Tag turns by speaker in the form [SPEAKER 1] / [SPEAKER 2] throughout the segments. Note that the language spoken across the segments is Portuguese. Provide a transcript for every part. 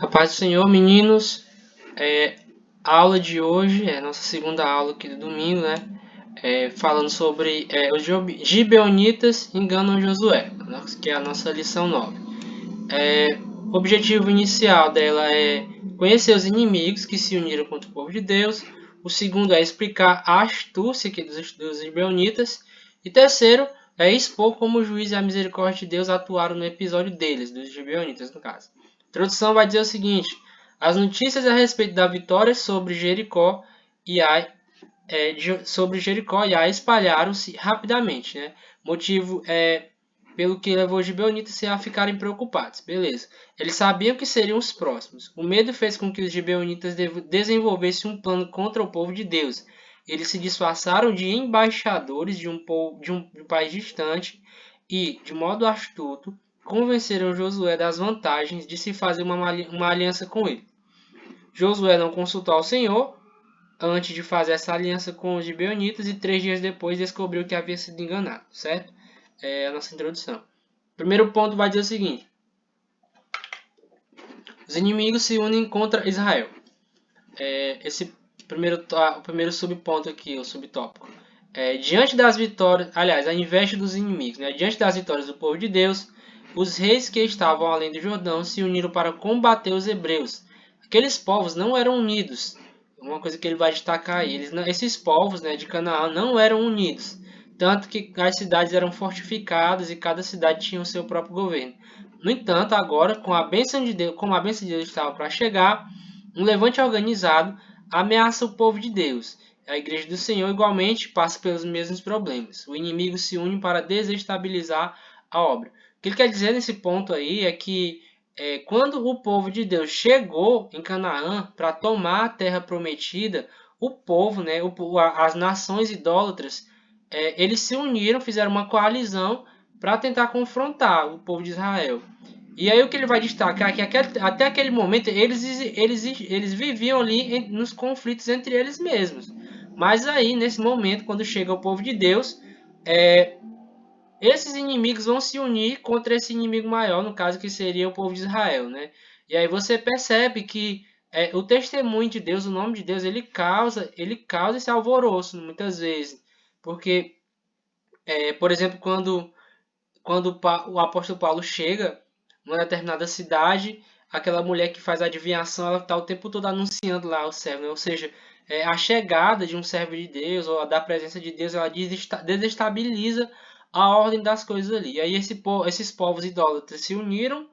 [SPEAKER 1] A paz do Senhor, meninos. A aula de hoje é a nossa segunda aula aqui do domingo, né? Falando sobre os gibeonitas enganam Josué, que é a nossa lição 9. O objetivo inicial dela é conhecer os inimigos que se uniram contra o povo de Deus. O segundo é explicar a astúcia aqui dos gibeonitas. E terceiro é expor como o juiz e a misericórdia de Deus atuaram no episódio deles, dos gibeonitas no caso. A introdução vai dizer o seguinte: as notícias a respeito da vitória sobre Jericó e Ai espalharam-se rapidamente, né? Motivo pelo que levou os gibeonitas a ficarem preocupados. Beleza. Eles sabiam que seriam os próximos. O medo fez com que os gibeonitas desenvolvessem um plano contra o povo de Deus. Eles se disfarçaram de embaixadores de um país distante e, de modo astuto, convenceram Josué das vantagens de se fazer uma aliança com ele. Josué não consultou ao Senhor antes de fazer essa aliança com os gibeonitas e 3 dias depois descobriu que havia sido enganado, certo? É a nossa introdução. O primeiro ponto vai dizer o seguinte: os inimigos se unem contra Israel. O primeiro subponto aqui, o subtópico. Diante das vitórias, aliás, a inveja dos inimigos, né? Diante das vitórias do povo de Deus, os reis que estavam além do Jordão se uniram para combater os hebreus. Aqueles povos não eram unidos. Uma coisa que ele vai destacar aí, esses povos, né, de Canaã não eram unidos. Tanto que as cidades eram fortificadas e cada cidade tinha o seu próprio governo. No entanto, agora, com a bênção de Deus, como a bênção de Deus estava para chegar, um levante organizado ameaça o povo de Deus. A igreja do Senhor igualmente passa pelos mesmos problemas. O inimigo se une para desestabilizar a obra. O que ele quer dizer nesse ponto aí é que quando o povo de Deus chegou em Canaã para tomar a terra prometida, o povo, né, as nações idólatras, eles se uniram, fizeram uma coalizão para tentar confrontar o povo de Israel. E aí o que ele vai destacar é que até aquele momento eles viviam ali nos conflitos entre eles mesmos. Mas aí, nesse momento, quando chega o povo de Deus, esses inimigos vão se unir contra esse inimigo maior, no caso que seria o povo de Israel, né? E aí você percebe que o testemunho de Deus, o nome de Deus, ele causa esse alvoroço muitas vezes. Porque, por exemplo, quando o apóstolo Paulo chega numa determinada cidade, aquela mulher que faz a adivinhação, ela está o tempo todo anunciando lá o servo, né? Ou seja, a chegada de um servo de Deus ou da presença de Deus, ela desestabiliza a ordem das coisas ali. E aí esses povos idólatras se uniram,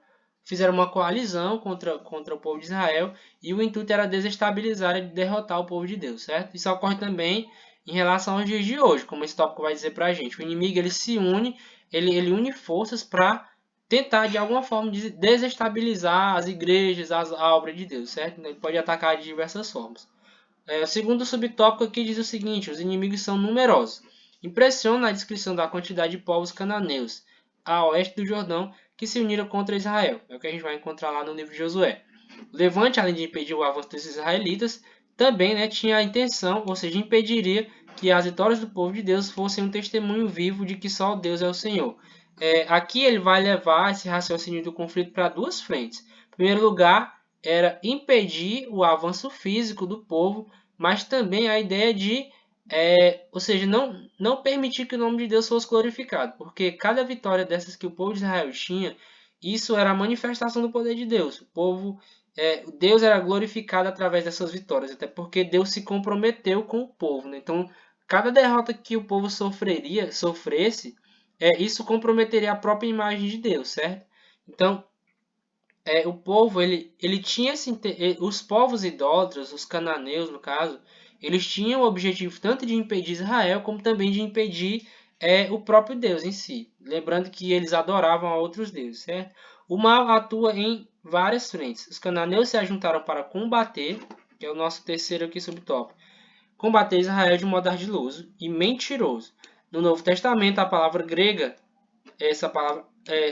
[SPEAKER 1] fizeram uma coalizão contra o povo de Israel e o intuito era desestabilizar e derrotar o povo de Deus, certo? Isso ocorre também em relação aos dias de hoje, como esse tópico vai dizer para a gente. O inimigo ele se une, ele une forças para tentar de alguma forma desestabilizar as igrejas, a obra de Deus, certo? Ele pode atacar de diversas formas. O segundo subtópico aqui diz o seguinte: os inimigos são numerosos. Impressiona a descrição da quantidade de povos cananeus a oeste do Jordão que se uniram contra Israel. É o que a gente vai encontrar lá no livro de Josué. O levante, além de impedir o avanço dos israelitas, também, né, tinha a intenção, ou seja, impediria que as vitórias do povo de Deus fossem um testemunho vivo de que só Deus é o Senhor. Aqui ele vai levar esse raciocínio do conflito para duas frentes. Em primeiro lugar, era impedir o avanço físico do povo, mas também a ideia de, ou seja, não permitir que o nome de Deus fosse glorificado, porque cada vitória dessas que o povo de Israel tinha, isso era a manifestação do poder de Deus. Deus era glorificado através dessas vitórias, até porque Deus se comprometeu com o povo, né? Então, cada derrota que o povo sofresse, isso comprometeria a própria imagem de Deus, certo? Então, o povo, ele tinha os povos idólatras, os cananeus no caso, eles tinham o objetivo tanto de impedir Israel, como também de impedir o próprio Deus em si. Lembrando que eles adoravam a outros deuses, certo? O mal atua em várias frentes. Os cananeus se ajuntaram para combater, que é o nosso terceiro aqui subtópico, combater Israel de modo ardiloso e mentiroso. No Novo Testamento, a palavra grega, essa palavra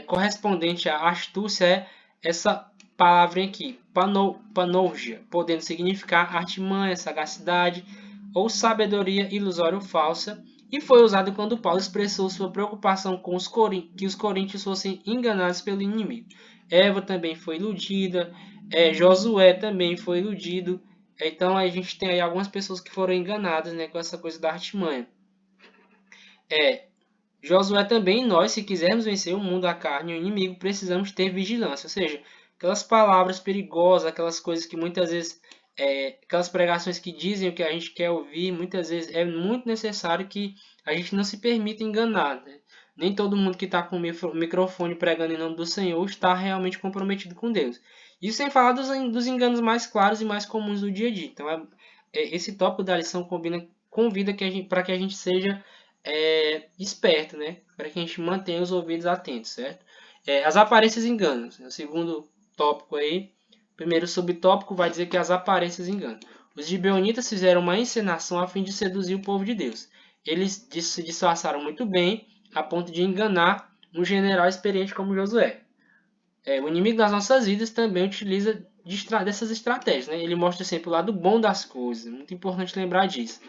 [SPEAKER 1] correspondente à astúcia, é essa palavra aqui, panorgia, podendo significar artimanha, sagacidade ou sabedoria ilusória ou falsa, e foi usado quando Paulo expressou sua preocupação com que os coríntios fossem enganados pelo inimigo. Eva também foi iludida, Josué também foi iludido. Então a gente tem aí algumas pessoas que foram enganadas, né, com essa coisa da artimanha. Josué também, nós, se quisermos vencer o mundo, a carne e o inimigo, precisamos ter vigilância. Ou seja, aquelas palavras perigosas, aquelas coisas que muitas vezes, aquelas pregações que dizem o que a gente quer ouvir, muitas vezes é muito necessário que a gente não se permita enganar, né? Nem todo mundo que está com o microfone pregando em nome do Senhor está realmente comprometido com Deus. Isso sem falar dos enganos mais claros e mais comuns do dia a dia. Então, esse tópico da lição convida para que a gente seja esperto, né? Para que a gente mantenha os ouvidos atentos, certo? As aparências enganam. O segundo tópico aí, primeiro subtópico vai dizer que as aparências enganam. Os gibeonitas fizeram uma encenação a fim de seduzir o povo de Deus. Eles se disfarçaram muito bem, a ponto de enganar um general experiente como Josué. O inimigo das nossas vidas também utiliza dessas estratégias, né? Ele mostra sempre o lado bom das coisas. Muito importante lembrar disso.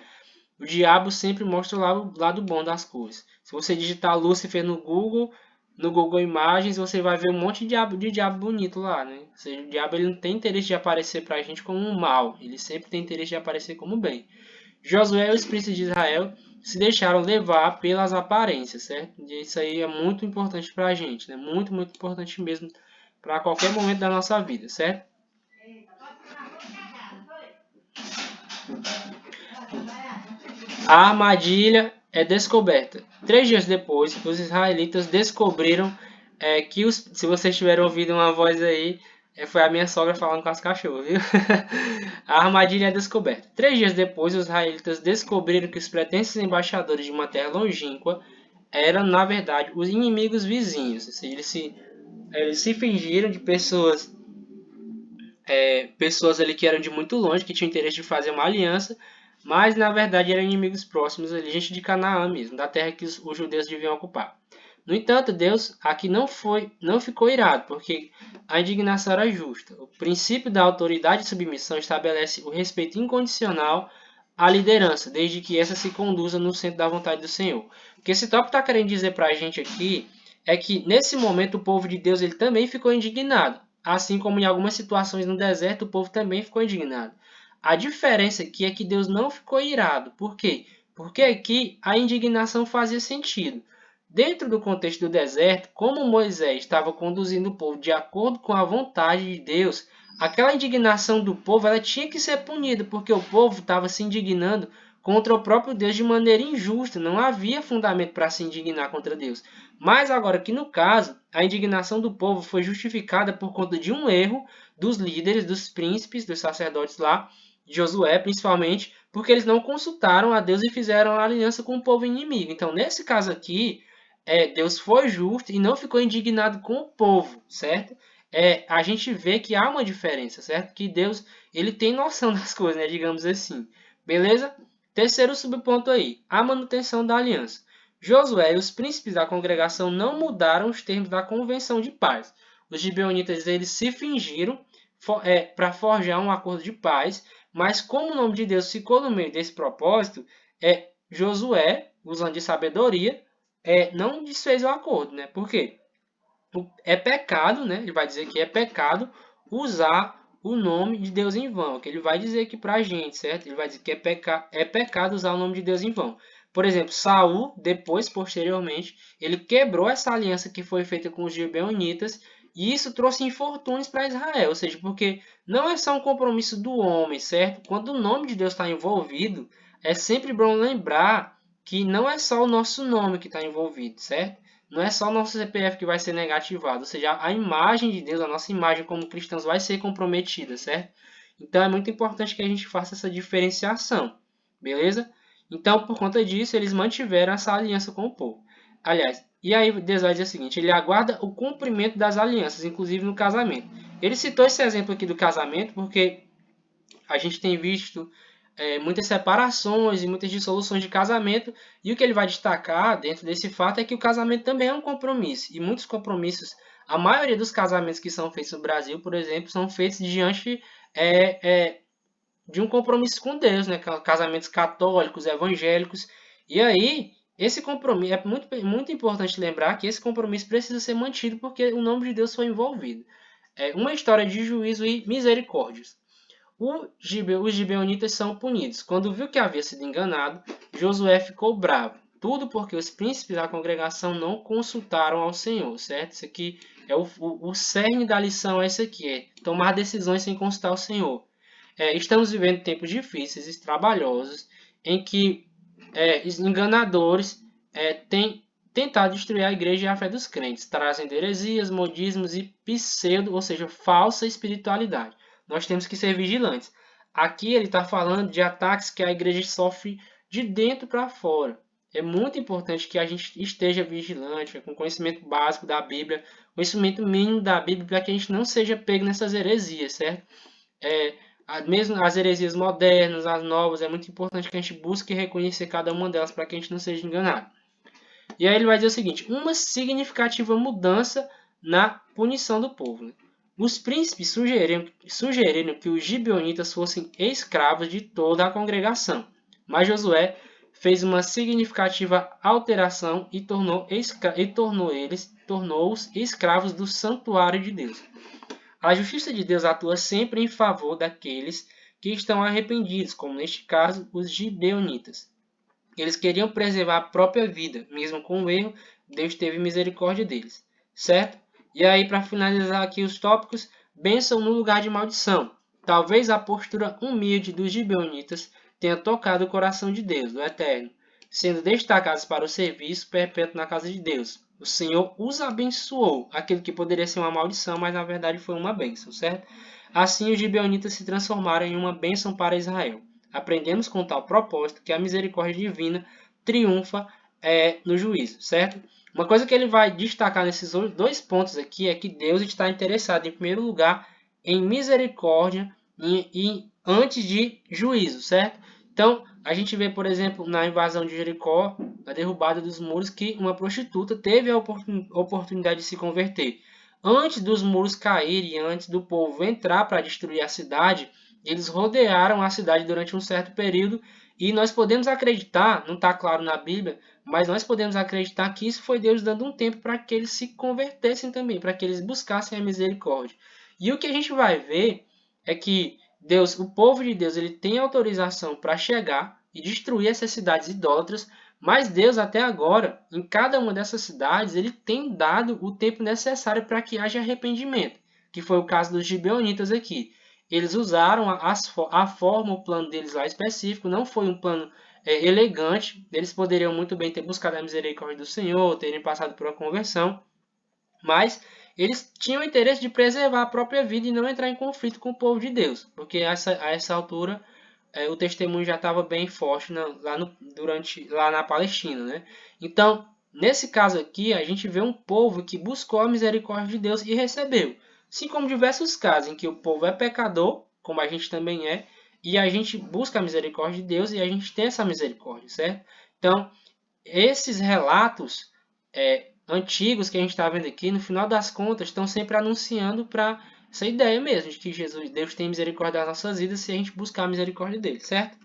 [SPEAKER 1] O diabo sempre mostra o lado bom das coisas. Se você digitar Lúcifer no Google Imagens, você vai ver um monte de diabo bonito lá, né? Ou seja, o diabo ele não tem interesse de aparecer para a gente como um mal. Ele sempre tem interesse de aparecer como bem. Josué e os príncipes de Israel se deixaram levar pelas aparências, certo? E isso aí é muito importante para a gente, né? Muito, muito importante mesmo para qualquer momento da nossa vida, certo? A armadilha é descoberta. 3 dias depois, os israelitas descobriram se vocês tiverem ouvido uma voz aí, foi a minha sogra falando com as cachorras, viu? A armadilha é descoberta. 3 dias depois, os israelitas descobriram que os pretensos embaixadores de uma terra longínqua eram, na verdade, os inimigos vizinhos. Ou seja, eles se fingiram de pessoas ali que eram de muito longe, que tinham interesse de fazer uma aliança, mas na verdade eram inimigos próximos ali, gente de Canaã mesmo, da terra que os judeus deviam ocupar. No entanto, Deus aqui não ficou irado, porque a indignação era justa. O princípio da autoridade e submissão estabelece o respeito incondicional à liderança, desde que essa se conduza no centro da vontade do Senhor. O que esse tópico está querendo dizer para a gente aqui é que nesse momento o povo de Deus ele também ficou indignado. Assim como em algumas situações no deserto, o povo também ficou indignado. A diferença aqui é que Deus não ficou irado. Por quê? Porque aqui a indignação fazia sentido. Dentro do contexto do deserto, como Moisés estava conduzindo o povo de acordo com a vontade de Deus, aquela indignação do povo ela tinha que ser punida, porque o povo estava se indignando contra o próprio Deus de maneira injusta. Não havia fundamento para se indignar contra Deus. Mas agora que no caso, a indignação do povo foi justificada por conta de um erro dos líderes, dos príncipes, dos sacerdotes lá, Josué principalmente, porque eles não consultaram a Deus e fizeram aliança com o povo inimigo. Então, nesse caso aqui, Deus foi justo e não ficou indignado com o povo, certo? A gente vê que há uma diferença, certo? Que Deus ele tem noção das coisas, né? Digamos assim. Beleza? Terceiro subponto aí, a manutenção da aliança. Josué e os príncipes da congregação não mudaram os termos da convenção de paz. Os gibeonitas eles se fingiram para forjar um acordo de paz, mas como o nome de Deus ficou no meio desse propósito, Josué, usando de sabedoria, não desfez o acordo, né? Por quê? É pecado, né? Ele vai dizer que é pecado usar o nome de Deus em vão. Que ele vai dizer aqui pra gente, certo? Ele vai dizer que é pecado usar o nome de Deus em vão. Por exemplo, Saul, depois, posteriormente, ele quebrou essa aliança que foi feita com os gibeonitas e isso trouxe infortúnios para Israel. Ou seja, porque não é só um compromisso do homem, certo? Quando o nome de Deus está envolvido, é sempre bom lembrar que não é só o nosso nome que está envolvido, certo? Não é só o nosso CPF que vai ser negativado, ou seja, a imagem de Deus, a nossa imagem como cristãos vai ser comprometida, certo? Então é muito importante que a gente faça essa diferenciação, beleza? Então, por conta disso, eles mantiveram essa aliança com o povo. Aliás, e aí Deus vai dizer o seguinte, ele aguarda o cumprimento das alianças, inclusive no casamento. Ele citou esse exemplo aqui do casamento porque a gente tem visto muitas separações e muitas dissoluções de casamento, e o que ele vai destacar dentro desse fato é que o casamento também é um compromisso, e muitos compromissos, a maioria dos casamentos que são feitos no Brasil, por exemplo, são feitos diante de um compromisso com Deus, né? Casamentos católicos, evangélicos, e aí esse compromisso, é muito, muito importante lembrar que esse compromisso precisa ser mantido porque o nome de Deus foi envolvido. uma história de juízo e misericórdias. Os gibeonitas são punidos. Quando viu que havia sido enganado, Josué ficou bravo. Tudo porque os príncipes da congregação não consultaram ao Senhor, certo? Isso aqui é o cerne da lição, é isso aqui, é tomar decisões sem consultar o Senhor. Estamos vivendo tempos difíceis e trabalhosos em que os enganadores têm tentado destruir a igreja e a fé dos crentes, trazendo heresias, modismos e pseudo, ou seja, falsa espiritualidade. Nós temos que ser vigilantes. Aqui ele está falando de ataques que a igreja sofre de dentro para fora. É muito importante que a gente esteja vigilante, com conhecimento básico da Bíblia, conhecimento mínimo da Bíblia, para que a gente não seja pego nessas heresias, certo? Mesmo as heresias modernas, as novas, é muito importante que a gente busque reconhecer cada uma delas para que a gente não seja enganado. E aí ele vai dizer o seguinte: uma significativa mudança na punição do povo. Né? Os príncipes sugeriram que os gibeonitas fossem escravos de toda a congregação, mas Josué fez uma significativa alteração e tornou-os escravos do santuário de Deus. A justiça de Deus atua sempre em favor daqueles que estão arrependidos, como neste caso os gibeonitas. Eles queriam preservar a própria vida, mesmo com o erro, Deus teve misericórdia deles, certo? E aí, para finalizar aqui os tópicos, bênção no lugar de maldição. Talvez a postura humilde dos gibeonitas tenha tocado o coração de Deus, do Eterno, sendo destacados para o serviço perpétuo na casa de Deus. O Senhor os abençoou, aquilo que poderia ser uma maldição, mas na verdade foi uma bênção, certo? Assim, os gibeonitas se transformaram em uma bênção para Israel. Aprendemos com tal propósito que a misericórdia divina triunfa no juízo, certo? Uma coisa que ele vai destacar nesses dois pontos aqui é que Deus está interessado, em primeiro lugar, em misericórdia e antes de juízo, certo? Então, a gente vê, por exemplo, na invasão de Jericó, na derrubada dos muros, que uma prostituta teve a oportunidade de se converter. Antes dos muros caírem, antes do povo entrar para destruir a cidade, eles rodearam a cidade durante um certo período e nós podemos acreditar, não está claro na Bíblia, mas nós podemos acreditar que isso foi Deus dando um tempo para que eles se convertessem também, para que eles buscassem a misericórdia. E o que a gente vai ver é que Deus, o povo de Deus, ele tem autorização para chegar e destruir essas cidades idólatras, mas Deus até agora, em cada uma dessas cidades, ele tem dado o tempo necessário para que haja arrependimento, que foi o caso dos gibeonitas aqui. Eles usaram a forma, o plano deles lá específico, não foi um plano elegante. Eles poderiam muito bem ter buscado a misericórdia do Senhor, terem passado por uma conversão, mas eles tinham o interesse de preservar a própria vida e não entrar em conflito com o povo de Deus, porque a essa altura o testemunho já estava bem forte lá na Palestina. Né? Então, nesse caso aqui, a gente vê um povo que buscou a misericórdia de Deus e recebeu. Assim como diversos casos em que o povo é pecador, como a gente também é, e a gente busca a misericórdia de Deus e a gente tem essa misericórdia, certo? Então, esses relatos antigos que a gente está vendo aqui, no final das contas, estão sempre anunciando para essa ideia mesmo, de que Deus tem misericórdia das nossas vidas se a gente buscar a misericórdia dele, certo?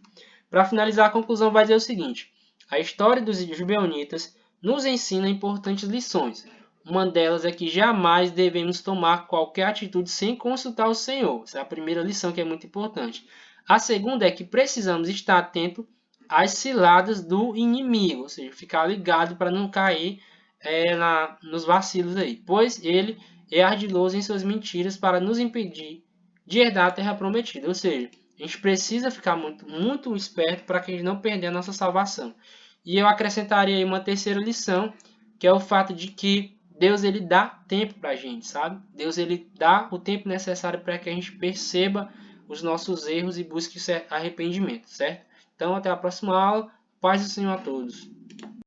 [SPEAKER 1] Para finalizar, a conclusão vai dizer o seguinte: a história dos gibeonitas nos ensina importantes lições. Uma delas é que jamais devemos tomar qualquer atitude sem consultar o Senhor. Essa é a primeira lição que é muito importante. A segunda é que precisamos estar atento às ciladas do inimigo, ou seja, ficar ligado para não cair nos vacilos aí, pois ele é ardiloso em suas mentiras para nos impedir de herdar a terra prometida. Ou seja, a gente precisa ficar muito, muito esperto para que a gente não perder a nossa salvação. E eu acrescentaria aí uma terceira lição, que é o fato de que Deus ele dá tempo para a gente, sabe? Deus ele dá o tempo necessário para que a gente perceba os nossos erros e busque arrependimento, certo? Então, até a próxima aula. Paz do Senhor a todos.